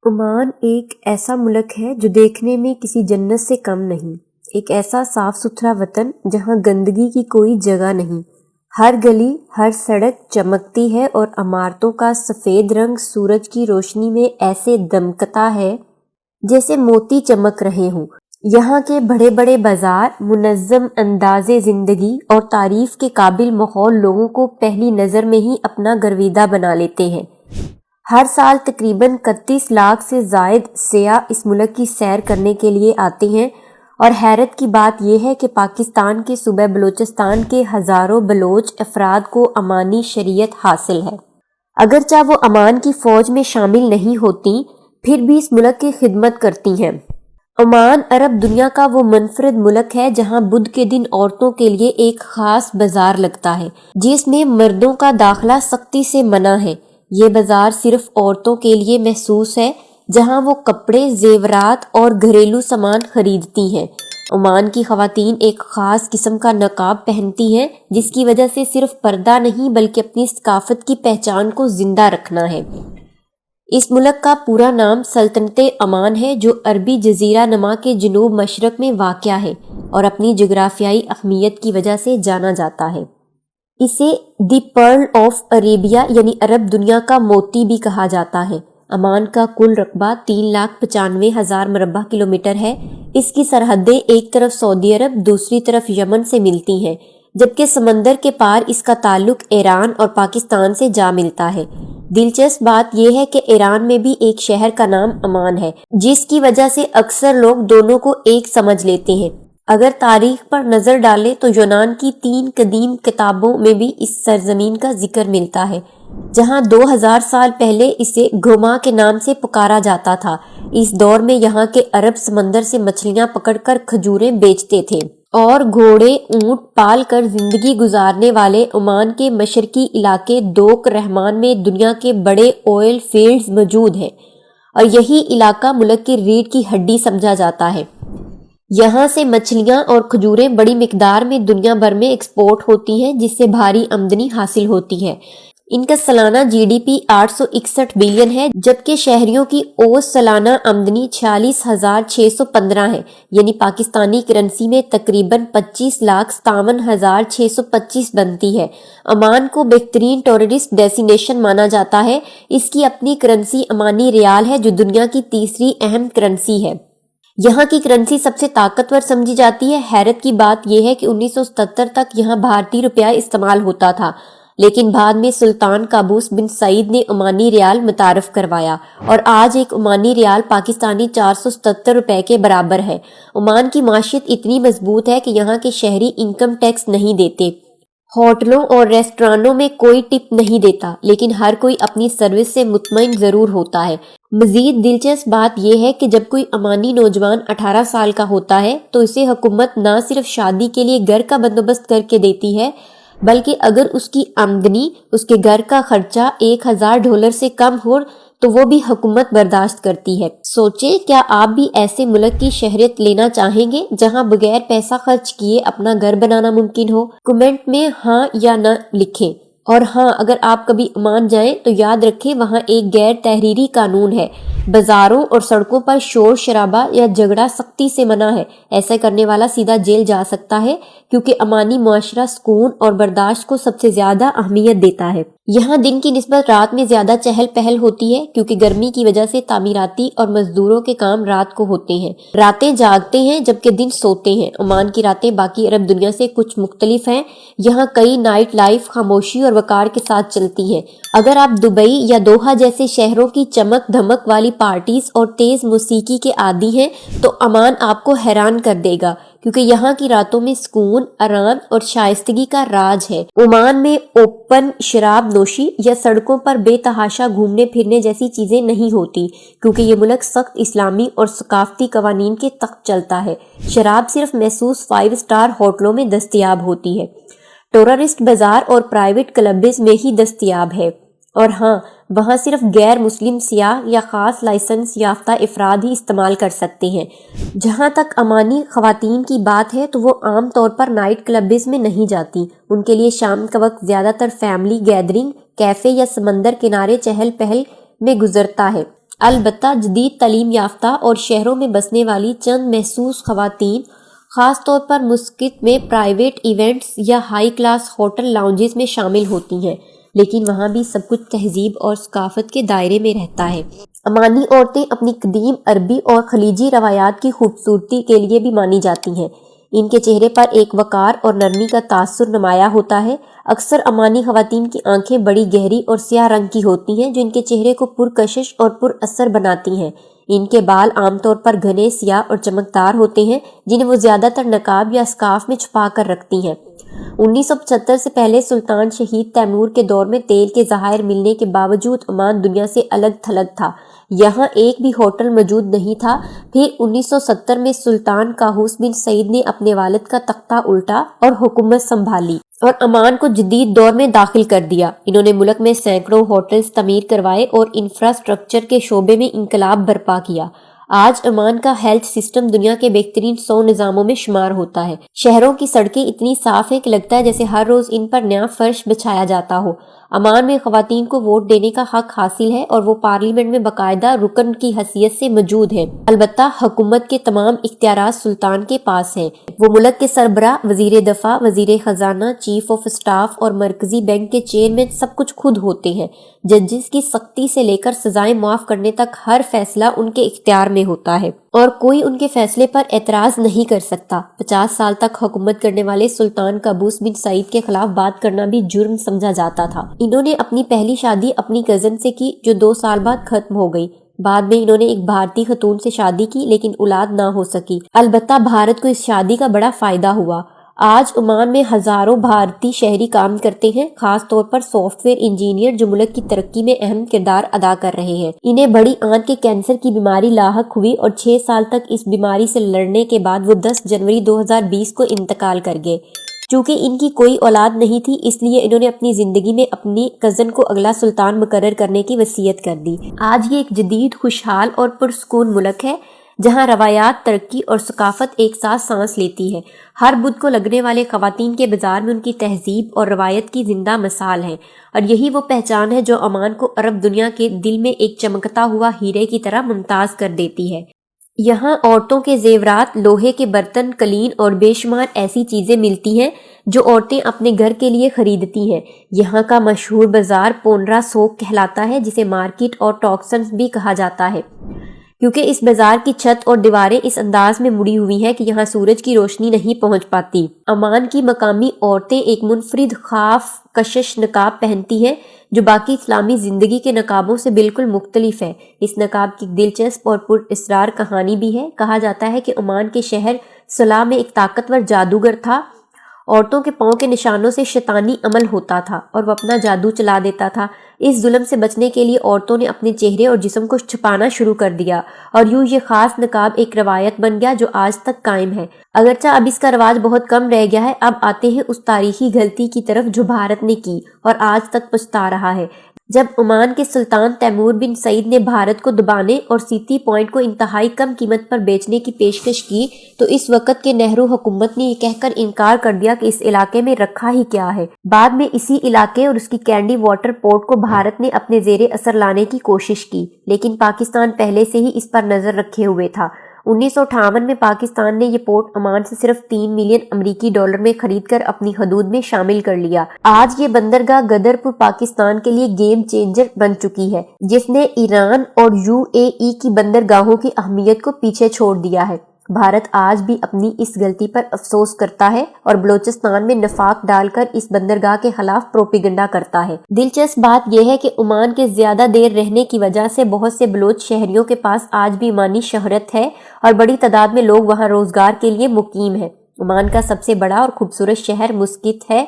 Oman ایک ایسا ملک ہے جو دیکھنے میں کسی جنت سے کم نہیں، ایک ایسا صاف ستھرا وطن جہاں گندگی کی کوئی جگہ نہیں، ہر گلی ہر سڑک چمکتی ہے اور عمارتوں کا سفید رنگ سورج کی روشنی میں ایسے دمکتا ہے جیسے موتی چمک رہے ہوں۔ یہاں کے بڑے بڑے بازار، منظم انداز زندگی اور تعریف کے قابل ماحول لوگوں کو پہلی نظر میں ہی اپنا گرویدہ بنا لیتے ہیں۔ ہر سال تقریباً 31 لاکھ سے زائد سیاح اس ملک کی سیر کرنے کے لیے آتے ہیں، اور حیرت کی بات یہ ہے کہ پاکستان کے صوبہ بلوچستان کے ہزاروں بلوچ افراد کو عمانی شریعت حاصل ہے۔ اگرچہ وہ عمان کی فوج میں شامل نہیں ہوتی، پھر بھی اس ملک کی خدمت کرتی ہیں۔ عمان عرب دنیا کا وہ منفرد ملک ہے جہاں بدھ کے دن عورتوں کے لیے ایک خاص بازار لگتا ہے جس میں مردوں کا داخلہ سختی سے منع ہے۔ یہ بازار صرف عورتوں کے لیے مخصوص ہے، جہاں وہ کپڑے، زیورات اور گھریلو سامان خریدتی ہیں۔ عمان کی خواتین ایک خاص قسم کا نقاب پہنتی ہیں جس کی وجہ سے صرف پردہ نہیں بلکہ اپنی ثقافت کی پہچان کو زندہ رکھنا ہے۔ اس ملک کا پورا نام سلطنت عمان ہے، جو عربی جزیرہ نما کے جنوب مشرق میں واقع ہے اور اپنی جغرافیائی اہمیت کی وجہ سے جانا جاتا ہے۔ اسے دی پرل آف عربیہ یعنی عرب دنیا کا موتی بھی کہا جاتا ہے۔ عمان کا کل رقبہ 3,95,000 مربع کلومیٹر ہے۔ اس کی سرحدیں ایک طرف سعودی عرب، دوسری طرف یمن سے ملتی ہیں، جبکہ سمندر کے پار اس کا تعلق ایران اور پاکستان سے جا ملتا ہے۔ دلچسپ بات یہ ہے کہ ایران میں بھی ایک شہر کا نام عمان ہے، جس کی وجہ سے اکثر لوگ دونوں کو ایک سمجھ لیتے ہیں۔ اگر تاریخ پر نظر ڈالیں تو یونان کی 3 قدیم کتابوں میں بھی اس سرزمین کا ذکر ملتا ہے، جہاں 2000 سال پہلے اسے گوما کے نام سے پکارا جاتا تھا۔ اس دور میں یہاں کے عرب سمندر سے مچھلیاں پکڑ کر کھجوریں بیچتے تھے اور گھوڑے اونٹ پال کر زندگی گزارنے والے عمان کے مشرقی علاقے دوک رحمان میں دنیا کے بڑے آئل فیلڈز موجود ہیں، اور یہی علاقہ ملک کی ریڑھ کی ہڈی سمجھا جاتا ہے۔ یہاں سے مچھلیاں اور کھجوریں بڑی مقدار میں دنیا بھر میں ایکسپورٹ ہوتی ہیں، جس سے بھاری آمدنی حاصل ہوتی ہے۔ ان کا سالانہ جی ڈی پی 861 بلین ہے، جبکہ شہریوں کی اوسط سالانہ آمدنی 46,615 ہے، یعنی پاکستانی کرنسی میں تقریباً 25,57,625 بنتی ہے۔ عمان کو بہترین ٹورسٹ ڈیسٹینیشن مانا جاتا ہے۔ اس کی اپنی کرنسی عمانی ریال ہے، جو دنیا کی تیسری اہم کرنسی ہے۔ یہاں کی کرنسی سب سے طاقتور سمجھی جاتی ہے۔ حیرت کی بات یہ ہے کہ 1977 تک یہاں بھارتی روپیہ استعمال ہوتا تھا، لیکن بعد میں سلطان قابوس بن سعید نے عمانی ریال متعارف کروایا، اور آج ایک عمانی ریال پاکستانی 477 روپے کے برابر ہے۔ عمان کی معیشت اتنی مضبوط ہے کہ یہاں کے شہری انکم ٹیکس نہیں دیتے، ہوٹلوں اور ریسٹورانوں میں کوئی ٹپ نہیں دیتا، لیکن ہر کوئی اپنی سروس سے مطمئن ضرور ہوتا ہے۔ مزید دلچسپ بات یہ ہے کہ جب کوئی عمانی نوجوان 18 سال کا ہوتا ہے تو اسے حکومت نہ صرف شادی کے لیے گھر کا بندوبست کر کے دیتی ہے، بلکہ اگر اس کی آمدنی اس کے گھر کا خرچہ $1,000 سے کم ہو تو وہ بھی حکومت برداشت کرتی ہے۔ سوچیں، کیا آپ بھی ایسے ملک کی شہریت لینا چاہیں گے جہاں بغیر پیسہ خرچ کیے اپنا گھر بنانا ممکن ہو؟ کمنٹ میں ہاں یا نہ لکھیں۔ اور ہاں، اگر آپ کبھی عمان جائیں تو یاد رکھیں وہاں ایک غیر تحریری قانون ہے۔ بازاروں اور سڑکوں پر شور شرابہ یا جھگڑا سختی سے منع ہے۔ ایسا کرنے والا سیدھا جیل جا سکتا ہے، کیونکہ عمانی معاشرہ سکون اور برداشت کو سب سے زیادہ اہمیت دیتا ہے۔ یہاں دن کی نسبت رات میں زیادہ چہل پہل ہوتی ہے، کیونکہ گرمی کی وجہ سے تعمیراتی اور مزدوروں کے کام رات کو ہوتے ہیں۔ راتیں جاگتے ہیں جبکہ دن سوتے ہیں۔ عمان کی راتیں باقی عرب دنیا سے کچھ مختلف ہیں۔ یہاں کئی نائٹ لائف خاموشی اور وقار کے ساتھ چلتی ہے۔ اگر آپ دبئی یا دوحہ جیسے شہروں کی چمک دھمک والی پارٹیز اور تیز موسیقی کے عادی ہیں تو عمان آپ کو حیران کر دے گا، کیونکہ یہاں کی راتوں میں سکون، آرام اور شائستگی کا راج ہے۔ عمان میں اوپن شراب نوشی یا سڑکوں پر بے تحاشا گھومنے پھرنے جیسی چیزیں نہیں ہوتی، کیونکہ یہ ملک سخت اسلامی اور ثقافتی قوانین کے تحت چلتا ہے۔ شراب صرف مخصوص 5 اسٹار ہوٹلوں میں دستیاب ہوتی ہے، ٹورسٹ بازار اور پرائیویٹ کلبز میں ہی دستیاب ہے، اور ہاں، وہاں صرف غیر مسلم سیاح یا خاص لائسنس یافتہ افراد ہی استعمال کر سکتے ہیں۔ جہاں تک عمانی خواتین کی بات ہے تو وہ عام طور پر نائٹ کلبز میں نہیں جاتی۔ ان کے لیے شام کا وقت زیادہ تر فیملی گیدرنگ، کیفے یا سمندر کنارے چہل پہل میں گزرتا ہے۔ البتہ جدید تعلیم یافتہ اور شہروں میں بسنے والی چند محسوس خواتین خاص طور پر مسقط میں پرائیویٹ ایونٹس یا ہائی کلاس ہوٹل لاؤنجز میں شامل ہوتی ہیں، لیکن وہاں بھی سب کچھ تہذیب اور ثقافت کے دائرے میں رہتا ہے۔ عمانی عورتیں اپنی قدیم عربی اور خلیجی روایات کی خوبصورتی کے لیے بھی مانی جاتی ہیں۔ ان کے چہرے پر ایک وقار اور نرمی کا تاثر نمایاں ہوتا ہے۔ اکثر عمانی خواتین کی آنکھیں بڑی گہری اور سیاہ رنگ کی ہوتی ہیں جو ان کے چہرے کو پرکشش اور پر اثر بناتی ہیں۔ ان کے بال عام طور پر گھنے سیاہ اور چمکدار ہوتے ہیں جنہیں وہ زیادہ تر نقاب یا اسکارف میں چھپا کر رکھتی ہیں۔ 1975 سے پہلے سلطان شہید تیمور کے دور میں تیل کے ذخائر ملنے کے باوجود عمان دنیا سے الگ تھلگ تھا۔ یہاں ایک بھی ہوٹل موجود نہیں تھا۔ پھر 1970 میں سلطان قابوس بن سعید نے اپنے والد کا تختہ الٹا اور حکومت سنبھالی اور عمان کو جدید دور میں داخل کر دیا۔ انہوں نے ملک میں سینکڑوں ہوٹلز تعمیر کروائے اور انفراسٹرکچر کے شعبے میں انقلاب برپا کیا۔ آج عمان کا ہیلتھ سسٹم دنیا کے بہترین 100 نظاموں میں شمار ہوتا ہے۔ شہروں کی سڑکیں اتنی صاف ہیں کہ لگتا ہے جیسے ہر روز ان پر نیا فرش بچھایا جاتا ہو۔ عمان میں خواتین کو ووٹ دینے کا حق حاصل ہے اور وہ پارلیمنٹ میں باقاعدہ رکن کی حیثیت سے موجود ہیں۔ البتہ حکومت کے تمام اختیارات سلطان کے پاس ہیں۔ وہ ملک کے سربراہ، وزیر دفاع، وزیر خزانہ، چیف آف اسٹاف اور مرکزی بینک کے چیئرمین سب کچھ خود ہوتے ہیں۔ ججز کی سختی سے لے کر سزائیں معاف کرنے تک ہر فیصلہ ان کے اختیار میں ہوتا ہے اور کوئی ان کے فیصلے پر اعتراض نہیں کر سکتا۔ 50 سال تک حکومت کرنے والے سلطان قابوس بن سعید کے خلاف بات کرنا بھی جرم سمجھا جاتا تھا۔ انہوں نے اپنی پہلی شادی اپنی کزن سے کی جو 2 سال بعد ختم ہو گئی۔ بعد میں انہوں نے ایک بھارتی خاتون سے شادی کی لیکن اولاد نہ ہو سکی۔ البتہ بھارت کو اس شادی کا بڑا فائدہ ہوا۔ آج عمان میں ہزاروں بھارتی شہری کام کرتے ہیں، خاص طور پر سافٹ ویئر انجینئر جو ملک کی ترقی میں اہم کردار ادا کر رہے ہیں۔ انہیں بڑی آنت کے کینسر کی بیماری لاحق ہوئی اور 6 سال تک اس بیماری سے لڑنے کے بعد وہ 10 جنوری 2020 کو انتقال کر گئے۔ چونکہ ان کی کوئی اولاد نہیں تھی اس لیے انہوں نے اپنی زندگی میں اپنی کزن کو اگلا سلطان مقرر کرنے کی وصیت کر دی۔ آج یہ ایک جدید، خوشحال اور پرسکون ملک ہے جہاں روایات، ترقی اور ثقافت ایک ساتھ سانس لیتی ہے۔ ہر بدھ کو لگنے والے خواتین کے بازار میں ان کی تہذیب اور روایت کی زندہ مثال ہے اور یہی وہ پہچان ہے جو عمان کو عرب دنیا کے دل میں ایک چمکتا ہوا ہیرے کی طرح ممتاز کر دیتی ہے۔ یہاں عورتوں کے زیورات، لوہے کے برتن، قلین اور بے شمار ایسی چیزیں ملتی ہیں جو عورتیں اپنے گھر کے لیے خریدتی ہیں۔ یہاں کا مشہور بازار پونرا سوک کہلاتا ہے جسے مارکیٹ اور ٹاکسنز بھی کہا جاتا ہے کیونکہ اس بازار کی چھت اور دیواریں اس انداز میں مڑی ہوئی ہیں کہ یہاں سورج کی روشنی نہیں پہنچ پاتی۔ عمان کی مقامی عورتیں ایک منفرد خاف کشش نقاب پہنتی ہیں جو باقی اسلامی زندگی کے نقابوں سے بالکل مختلف ہے۔ اس نقاب کی دلچسپ اور پر اسرار کہانی بھی ہے۔ کہا جاتا ہے کہ عمان کے شہر صلاح میں ایک طاقتور جادوگر تھا۔ عورتوں کے پاؤں کے نشانوں سے شیطانی عمل ہوتا تھا اور وہ اپنا جادو چلا دیتا تھا۔ اس ظلم سے بچنے کے لیے عورتوں نے اپنے چہرے اور جسم کو چھپانا شروع کر دیا اور یوں یہ خاص نقاب ایک روایت بن گیا جو آج تک قائم ہے۔ اگرچہ اب اس کا رواج بہت کم رہ گیا ہے۔ اب آتے ہیں اس تاریخی غلطی کی طرف جو بھارت نے کی اور آج تک پچھتا رہا ہے۔ جب عمان کے سلطان تیمور بن سعید نے بھارت کو دبانے اور سیتی پوائنٹ کو انتہائی کم قیمت پر بیچنے کی پیشکش کی تو اس وقت کے نہرو حکومت نے یہ کہہ کر انکار کر دیا کہ اس علاقے میں رکھا ہی کیا ہے۔ بعد میں اسی علاقے اور اس کی کینڈی واٹر پورٹ کو بھارت نے اپنے زیر اثر لانے کی کوشش کی لیکن پاکستان پہلے سے ہی اس پر نظر رکھے ہوئے تھا۔ 1958 میں پاکستان نے یہ پورٹ عمان سے صرف 3 ملین امریکی ڈالر میں خرید کر اپنی حدود میں شامل کر لیا۔ آج یہ بندرگاہ غدر پور پاکستان کے لیے گیم چینجر بن چکی ہے جس نے ایران اور UAE کی بندرگاہوں کی اہمیت کو پیچھے چھوڑ دیا ہے۔ بھارت آج بھی اپنی اس غلطی پر افسوس کرتا ہے اور بلوچستان میں نفاق ڈال کر اس بندرگاہ کے خلاف پروپیگنڈا کرتا ہے۔ دلچسپ بات یہ ہے کہ عمان کے زیادہ دیر رہنے کی وجہ سے بہت سے بلوچ شہریوں کے پاس آج بھی عمانی شہرت ہے اور بڑی تعداد میں لوگ وہاں روزگار کے لیے مقیم ہیں۔ عمان کا سب سے بڑا اور خوبصورت شہر مسقط ہے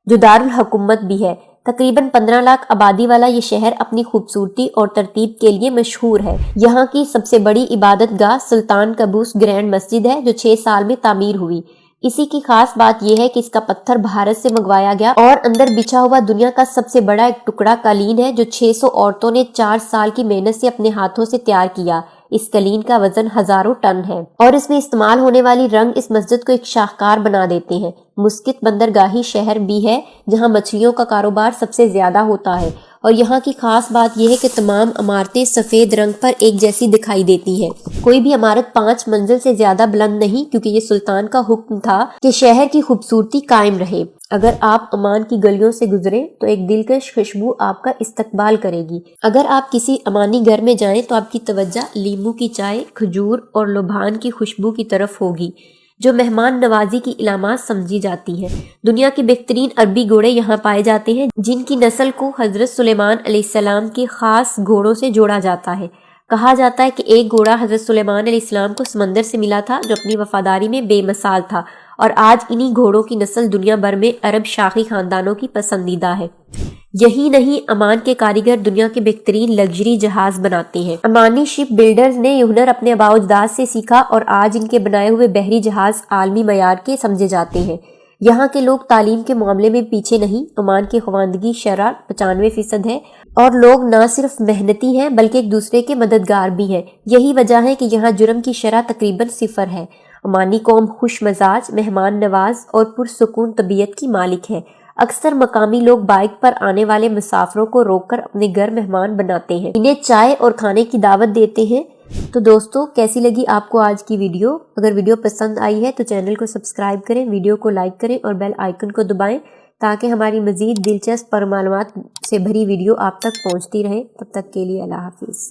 جو دارالحکومت بھی ہے۔ تقریباً 15 لاکھ آبادی والا یہ شہر اپنی خوبصورتی اور ترتیب کے لیے مشہور ہے۔ یہاں کی سب سے بڑی عبادت گاہ سلطان قابوس گرینڈ مسجد ہے جو 6 سال میں تعمیر ہوئی۔ اسی کی خاص بات یہ ہے کہ اس کا پتھر بھارت سے منگوایا گیا اور اندر بچھا ہوا دنیا کا سب سے بڑا ایک ٹکڑا قالین ہے جو 600 عورتوں نے 4 سال کی محنت سے اپنے ہاتھوں سے تیار کیا۔ اس قلین کا وزن ہزاروں ٹن ہے اور اس میں استعمال ہونے والی رنگ اس مسجد کو ایک شاہکار بنا دیتے ہیں۔ مسقط بندرگاہی شہر بھی ہے جہاں مچھلیوں کا کاروبار سب سے زیادہ ہوتا ہے اور یہاں کی خاص بات یہ ہے کہ تمام عمارتیں سفید رنگ پر ایک جیسی دکھائی دیتی ہیں۔ کوئی بھی عمارت 5 منزل سے زیادہ بلند نہیں، کیونکہ یہ سلطان کا حکم تھا کہ شہر کی خوبصورتی قائم رہے۔ اگر آپ عمان کی گلیوں سے گزریں تو ایک دلکش خوشبو آپ کا استقبال کرے گی۔ اگر آپ کسی عمانی گھر میں جائیں تو آپ کی توجہ لیمو کی چائے، کھجور اور لبھان کی خوشبو کی طرف ہوگی، جو مہمان نوازی کی علامات سمجھی جاتی ہیں۔ دنیا کے بہترین عربی گھوڑے یہاں پائے جاتے ہیں، جن کی نسل کو حضرت سلیمان علیہ السلام کے خاص گھوڑوں سے جوڑا جاتا ہے۔ کہا جاتا ہے کہ ایک گھوڑا حضرت سلیمان علیہ السلام کو سمندر سے ملا تھا، جو اپنی وفاداری میں بے مثال تھا، اور آج انہی گھوڑوں کی نسل دنیا بھر میں عرب شاہی خاندانوں کی پسندیدہ ہے۔ یہی نہیں، عمان کے کاریگر دنیا کے بہترین لگژری جہاز بناتے ہیں۔ عمانی شپ بلڈرز نے یہ ہنر اپنے آباء و اجداد سے سیکھا اور آج ان کے بنائے ہوئے بحری جہاز عالمی معیار کے سمجھے جاتے ہیں۔ یہاں کے لوگ تعلیم کے معاملے میں پیچھے نہیں۔ عمان کی خواندگی شرح 95% ہے اور لوگ نہ صرف محنتی ہیں بلکہ ایک دوسرے کے مددگار بھی ہیں۔ یہی وجہ ہے کہ یہاں جرم کی شرح تقریباً 0 ہے۔ عمانی قوم خوش مزاج، مہمان نواز اور پرسکون طبیعت کی مالک ہے۔ اکثر مقامی لوگ بائیک پر آنے والے مسافروں کو روک کر اپنے گھر مہمان بناتے ہیں، انہیں چائے اور کھانے کی دعوت دیتے ہیں۔ تو دوستو، کیسی لگی آپ کو آج کی ویڈیو؟ اگر ویڈیو پسند آئی ہے تو چینل کو سبسکرائب کریں، ویڈیو کو لائک کریں اور بیل آئیکن کو دبائیں تاکہ ہماری مزید دلچسپ اور معلومات سے بھری ویڈیو آپ تک پہنچتی رہے۔ تب تک کے لیے اللہ حافظ۔